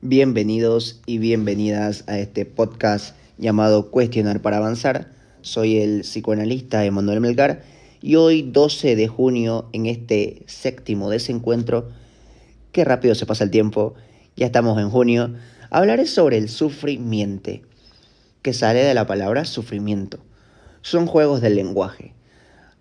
Bienvenidos y bienvenidas a este podcast llamado Cuestionar para Avanzar. Soy el psicoanalista Emanuel Melgar y hoy 12 de junio en este séptimo desencuentro, qué rápido se pasa el tiempo, ya estamos en junio, hablaré sobre el sufrimiento, que sale de la palabra sufrimiento. Son juegos del lenguaje.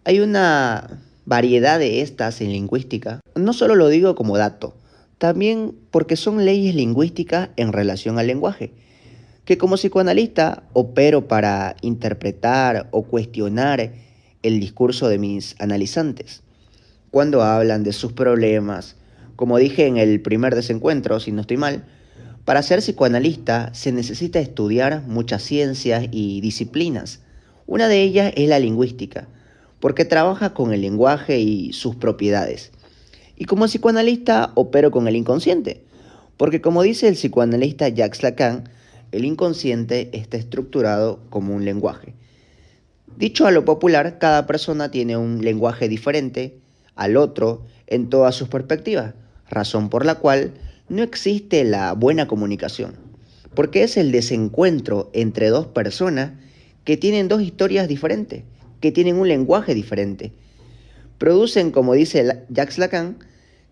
Hay una variedad de estas en lingüística. No solo lo digo como dato, también porque son leyes lingüísticas en relación al lenguaje, que como psicoanalista opero para interpretar o cuestionar el discurso de mis analizantes. Cuando hablan de sus problemas, como dije en el primer desencuentro, si no estoy mal, para ser psicoanalista se necesita estudiar muchas ciencias y disciplinas. Una de ellas es la lingüística, porque trabaja con el lenguaje y sus propiedades. Y como psicoanalista opero con el inconsciente, porque como dice el psicoanalista Jacques Lacan, el inconsciente está estructurado como un lenguaje. Dicho a lo popular, cada persona tiene un lenguaje diferente al otro en todas sus perspectivas, razón por la cual no existe la buena comunicación, porque es el desencuentro entre dos personas que tienen dos historias diferentes, que tienen un lenguaje diferente. Producen, como dice Jacques Lacan,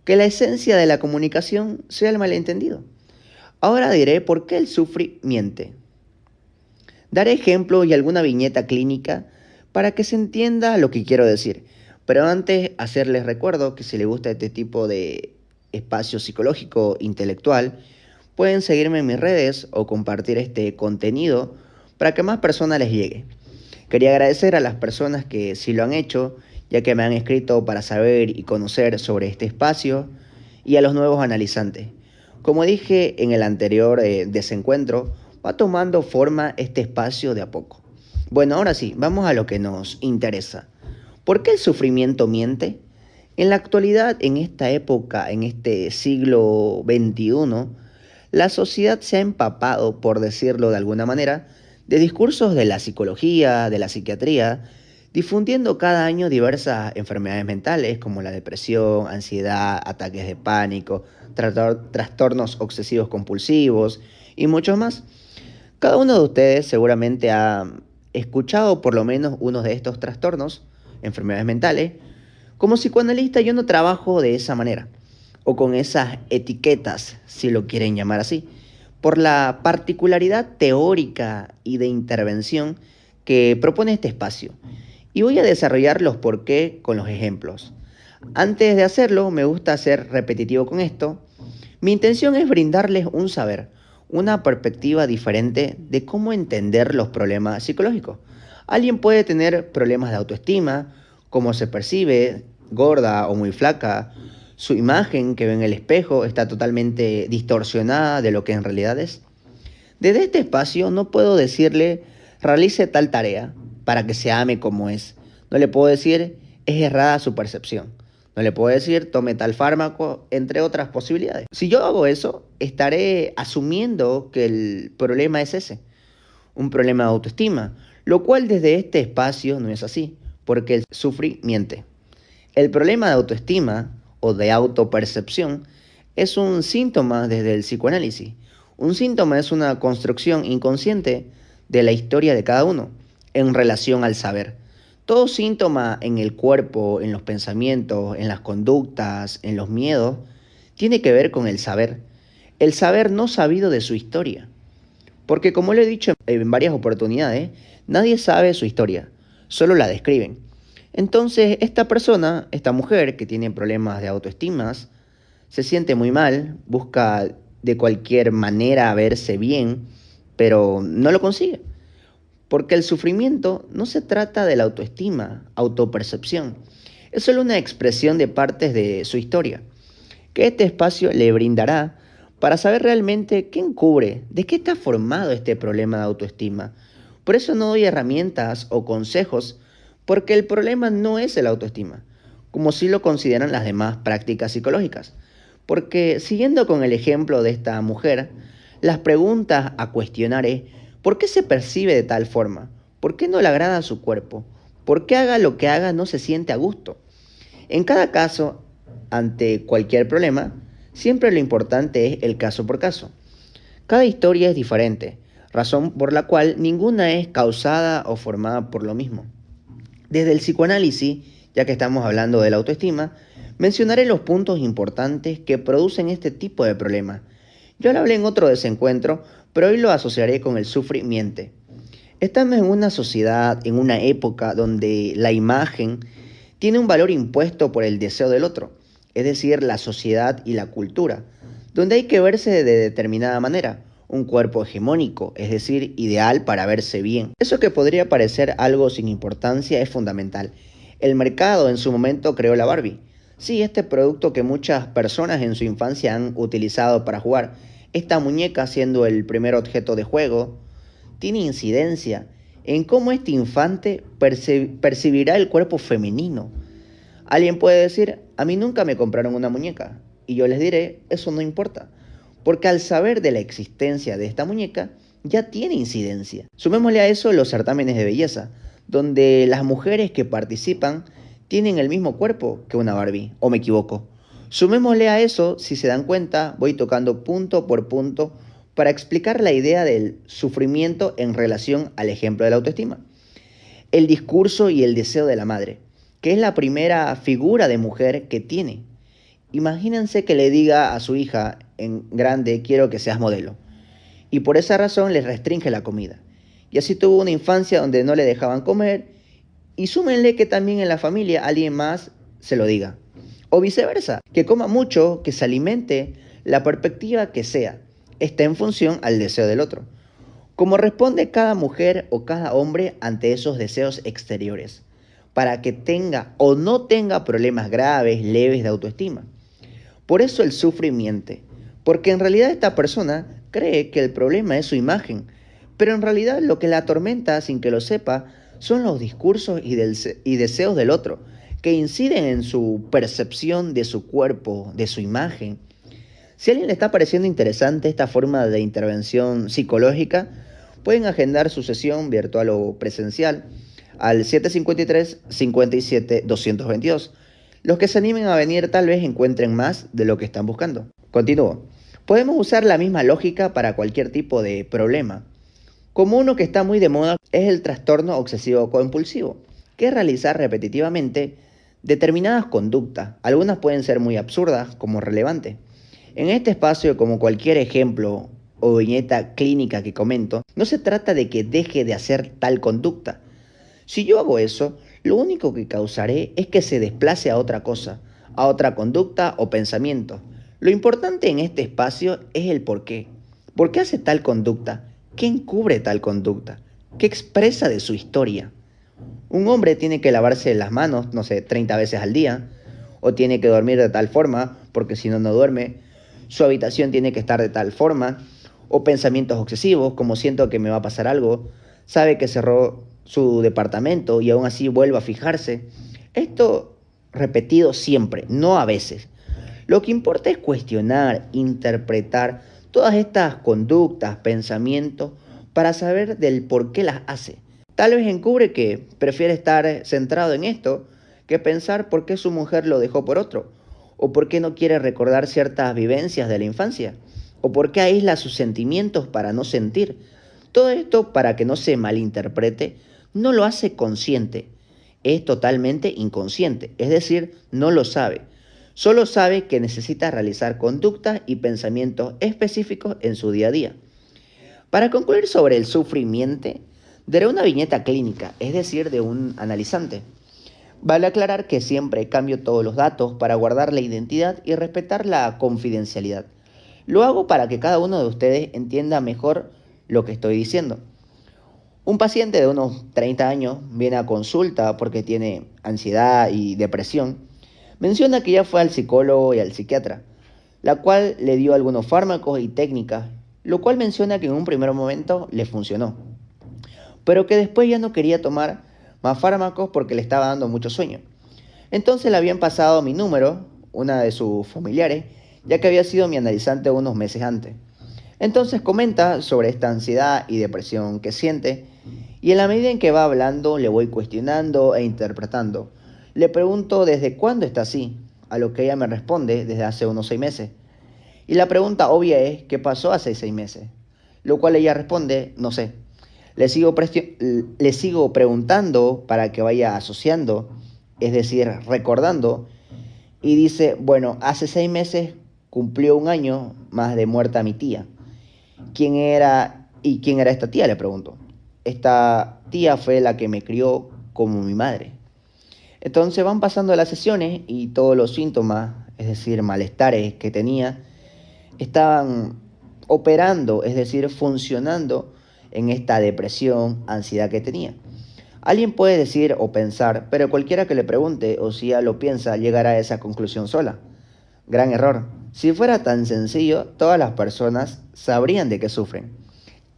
que la esencia de la comunicación sea el malentendido. Ahora diré por qué el sufrimiento. Daré ejemplo y alguna viñeta clínica para que se entienda lo que quiero decir. Pero antes, hacerles recuerdo que si les gusta este tipo de espacio psicológico intelectual, pueden seguirme en mis redes o compartir este contenido para que más personas les llegue. Quería agradecer a las personas que sí lo han hecho, ya que me han escrito para saber y conocer sobre este espacio, y a los nuevos analizantes. Como dije en el anterior desencuentro, va tomando forma este espacio de a poco. Bueno, ahora sí, vamos a lo que nos interesa. ¿Por qué el sufrimiento miente? En la actualidad, en esta época, en este siglo XXI, la sociedad se ha empapado, por decirlo de alguna manera, de discursos de la psicología, de la psiquiatría, difundiendo cada año diversas enfermedades mentales como la depresión, ansiedad, ataques de pánico, trastornos obsesivos compulsivos y muchos más. Cada uno de ustedes seguramente ha escuchado por lo menos uno de estos trastornos, enfermedades mentales. Como psicoanalista yo no trabajo de esa manera, o con esas etiquetas, si lo quieren llamar así, por la particularidad teórica y de intervención que propone este espacio. Y voy a desarrollar los por qué con los ejemplos. Antes de hacerlo, me gusta ser repetitivo con esto. Mi intención es brindarles un saber, una perspectiva diferente de cómo entender los problemas psicológicos. Alguien puede tener problemas de autoestima, cómo se percibe, gorda o muy flaca, su imagen que ve en el espejo está totalmente distorsionada de lo que en realidad es. Desde este espacio no puedo decirle realice tal tarea para que se ame como es. No le puedo decir es errada su percepción. No le puedo decir tome tal fármaco, entre otras posibilidades. Si yo hago eso, estaré asumiendo que el problema es ese, un problema de autoestima, lo cual desde este espacio no es así, porque el sufrimiento. El problema de autoestima o de autopercepción es un síntoma desde el psicoanálisis. Un síntoma es una construcción inconsciente de la historia de cada uno en relación al saber. Todo síntoma en el cuerpo, en los pensamientos, en las conductas, en los miedos, tiene que ver con el saber no sabido de su historia. Porque como lo he dicho en varias oportunidades, nadie sabe su historia, solo la describen. Entonces, esta persona, esta mujer que tiene problemas de autoestima, se siente muy mal, busca de cualquier manera verse bien, pero no lo consigue. Porque el sufrimiento no se trata de la autoestima, autopercepción. Es solo una expresión de partes de su historia, que este espacio le brindará para saber realmente qué encubre, de qué está formado este problema de autoestima. Por eso no doy herramientas o consejos, porque el problema no es el autoestima, como sí lo consideran las demás prácticas psicológicas. Porque siguiendo con el ejemplo de esta mujer, las preguntas a cuestionar es ¿por qué se percibe de tal forma? ¿Por qué no le agrada a su cuerpo? ¿Por qué haga lo que haga no se siente a gusto? En cada caso, ante cualquier problema, siempre lo importante es el caso por caso. Cada historia es diferente, razón por la cual ninguna es causada o formada por lo mismo. Desde el psicoanálisis, ya que estamos hablando de la autoestima, mencionaré los puntos importantes que producen este tipo de problemas. Yo lo hablé en otro desencuentro, pero hoy lo asociaré con el sufrimiento. Estamos en una sociedad, en una época donde la imagen tiene un valor impuesto por el deseo del otro, es decir, la sociedad y la cultura, donde hay que verse de determinada manera, un cuerpo hegemónico, es decir, ideal para verse bien. Eso que podría parecer algo sin importancia es fundamental. El mercado en su momento creó la Barbie. Sí, este producto que muchas personas en su infancia han utilizado para jugar, esta muñeca siendo el primer objeto de juego, tiene incidencia en cómo este infante percibirá el cuerpo femenino. Alguien puede decir, a mí nunca me compraron una muñeca, y yo les diré, eso no importa, porque al saber de la existencia de esta muñeca, ya tiene incidencia. Sumémosle a eso los certámenes de belleza, donde las mujeres que participan tienen el mismo cuerpo que una Barbie, o me equivoco. Sumémosle a eso, si se dan cuenta, voy tocando punto por punto para explicar la idea del sufrimiento en relación al ejemplo de la autoestima. El discurso y el deseo de la madre, que es la primera figura de mujer que tiene. Imagínense que le diga a su hija en grande, quiero que seas modelo, y por esa razón le restringe la comida. Y así tuvo una infancia donde no le dejaban comer, y súmenle que también en la familia alguien más se lo diga. O viceversa, que coma mucho, que se alimente, la perspectiva que sea, está en función al deseo del otro. ¿Cómo responde cada mujer o cada hombre ante esos deseos exteriores? Para que tenga o no tenga problemas graves, leves de autoestima. Por eso el sufrimiento, porque en realidad esta persona cree que el problema es su imagen, pero en realidad lo que la atormenta sin que lo sepa son los discursos y deseos del otro, que inciden en su percepción de su cuerpo, de su imagen. Si a alguien le está pareciendo interesante esta forma de intervención psicológica, pueden agendar su sesión virtual o presencial al 753-57-222. Los que se animen a venir tal vez encuentren más de lo que están buscando. Continúo. Podemos usar la misma lógica para cualquier tipo de problema. Como uno que está muy de moda es el trastorno obsesivo compulsivo, que es realizar repetitivamente determinadas conductas. Algunas pueden ser muy absurdas como relevantes. En este espacio, como cualquier ejemplo o viñeta clínica que comento, no se trata de que deje de hacer tal conducta. Si yo hago eso, lo único que causaré es que se desplace a otra cosa, a otra conducta o pensamiento. Lo importante en este espacio es el por qué. ¿Por qué hace tal conducta? ¿Qué encubre tal conducta? ¿Qué expresa de su historia? Un hombre tiene que lavarse las manos, 30 veces al día, o tiene que dormir de tal forma, porque si no, no duerme. Su habitación tiene que estar de tal forma, o pensamientos obsesivos, como siento que me va a pasar algo, sabe que cerró su departamento y aún así vuelve a fijarse. Esto repetido siempre, no a veces. Lo que importa es cuestionar, interpretar todas estas conductas, pensamientos, para saber del por qué las hace. Tal vez encubre que prefiere estar centrado en esto que pensar por qué su mujer lo dejó por otro, o por qué no quiere recordar ciertas vivencias de la infancia, o por qué aísla sus sentimientos para no sentir. Todo esto, para que no se malinterprete, no lo hace consciente, es totalmente inconsciente, es decir, no lo sabe. Solo sabe que necesita realizar conductas y pensamientos específicos en su día a día. Para concluir sobre el sufrimiento, daré una viñeta clínica, es decir, de un analizante. Vale aclarar que siempre cambio todos los datos para guardar la identidad y respetar la confidencialidad. Lo hago para que cada uno de ustedes entienda mejor lo que estoy diciendo. Un paciente de unos 30 años viene a consulta porque tiene ansiedad y depresión. Menciona que ya fue al psicólogo y al psiquiatra, la cual le dio algunos fármacos y técnicas, lo cual menciona que en un primer momento le funcionó, pero que después ya no quería tomar más fármacos porque le estaba dando mucho sueño. Entonces le habían pasado mi número, una de sus familiares, ya que había sido mi analizante unos meses antes. Entonces comenta sobre esta ansiedad y depresión que siente, y en la medida en que va hablando le voy cuestionando e interpretando. Le pregunto desde cuándo está así, a lo que ella me responde desde hace unos 6 meses. Y la pregunta obvia es, ¿qué pasó hace 6 meses? Lo cual ella responde, no sé. Le sigo preguntando para que vaya asociando, es decir, recordando, y dice, bueno, hace 6 meses cumplió un año más de muerta mi tía. ¿Quién era y quién era esta tía? Le pregunto. Esta tía fue la que me crió como mi madre. Entonces van pasando las sesiones y todos los síntomas, es decir, malestares que tenía, estaban operando, es decir, funcionando en esta depresión, ansiedad que tenía. Alguien puede decir o pensar, pero cualquiera que le pregunte o si ya lo piensa llegará a esa conclusión sola. Gran error. Si fuera tan sencillo, todas las personas sabrían de qué sufren.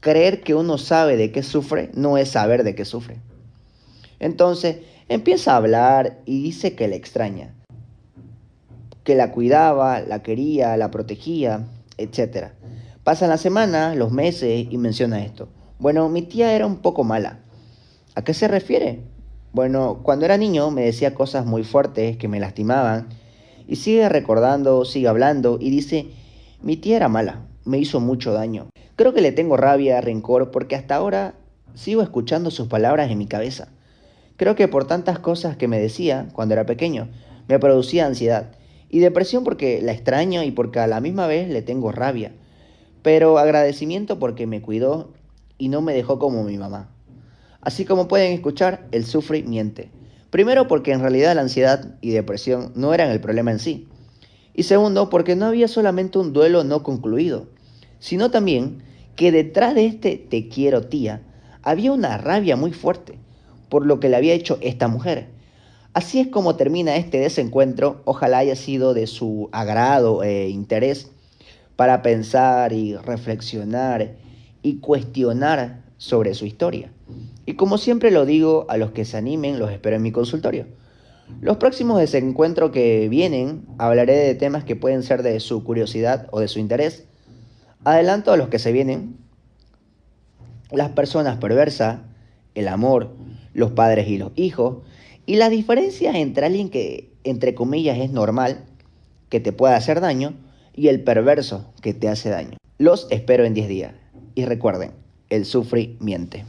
Creer que uno sabe de qué sufre no es saber de qué sufre. Entonces empieza a hablar y dice que le extraña, que la cuidaba, la quería, la protegía, etcétera. Pasan las semanas, los meses y menciona esto. Bueno, mi tía era un poco mala. ¿A qué se refiere? Bueno, cuando era niño me decía cosas muy fuertes que me lastimaban y sigue recordando, sigue hablando y dice, mi tía era mala, me hizo mucho daño. Creo que le tengo rabia, rencor, porque hasta ahora sigo escuchando sus palabras en mi cabeza. Creo que por tantas cosas que me decía cuando era pequeño, me producía ansiedad y depresión porque la extraño y porque a la misma vez le tengo rabia, pero agradecimiento porque me cuidó y no me dejó como mi mamá. Así como pueden escuchar, él sufre y miente. Primero porque en realidad la ansiedad y depresión no eran el problema en sí. Y segundo porque no había solamente un duelo no concluido, sino también que detrás de este te quiero tía había una rabia muy fuerte por lo que le había hecho esta mujer. Así es como termina este desencuentro, ojalá haya sido de su agrado e interés para pensar y reflexionar y cuestionar sobre su historia. Y como siempre lo digo, a los que se animen los espero en mi consultorio. Los próximos desencuentros que vienen hablaré de temas que pueden ser de su curiosidad o de su interés. Adelanto a los que se vienen, las personas perversas, el amor, los padres y los hijos, y las diferencias entre alguien que, entre comillas, es normal, que te puede hacer daño, y el perverso que te hace daño. Los espero en 10 días. Y recuerden, el sufre miente.